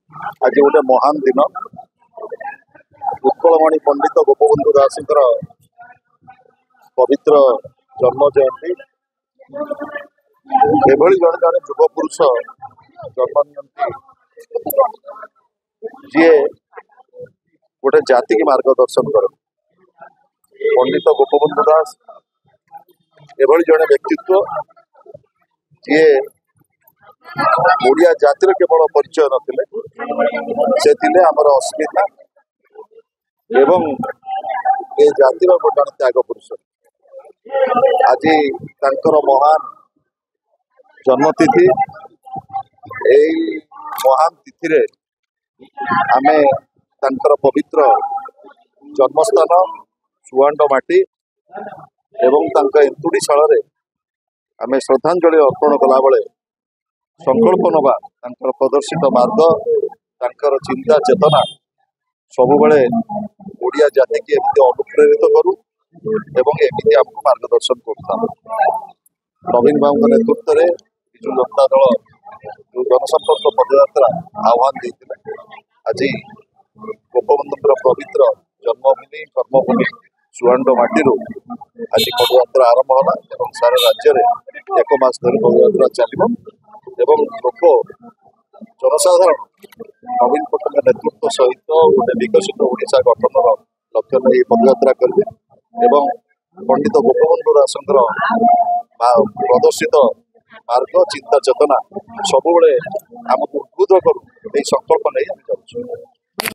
आज गोटे महान दिन उत्कलमणि पंडित गोपबंधु दासଙ୍କର पवित्र जन्म जयंती एभली जड़े जड़े युव पुरुष जन्म जी गोटे जाति की मार्गदर्शन कर पंडित गोपबंधु दास एभली जड़े व्यक्तित्व जी ओडिया जातिर केवल परिचय नथिले से थिले आमर अस्मिता एवं ए जातिर जड़े त्याग पुरुष आज तांकर महान जन्मतिथि एई महान तिथि रे आमे तांकर पवित्र जन्मस्थान सुआंड माटी एवं तांका एंतुड़ी शाल आमे श्रद्धांजलि अर्पण कला बेले संकल्प नवा तांकर प्रदर्शित मार्ग तांकर चिंता चेतना सबुबले ओडिया जाति की एमती अनुप्रेरित करू एवं एमती आमको मार्गदर्शन करता नवीन बाबू नेतृत्व में विजु जनता दल जो जनसंपर्क पदयात्रा आह्वान देते आज गोपबंधुर पवित्र जन्मभूमि कर्मभूमि सुआंड माटी आज पदयात्रा आरंभ है सारा राज्य में एक मास धरी पदयात्रा चलो एवं लोक जनसाधारण नवीन पट्टनायक नेतृत्व सहित गोटे विकसित ओडिशा गठन लक्ष्य नहीं पदयात्रा करेंगे एवं पंडित गोपबंधु दासଙ୍କର प्रदर्शित मार्ग चिंता चेतना सबुबले आमको उद्बुद्ध करू संकल्प नहीं जाऊँ।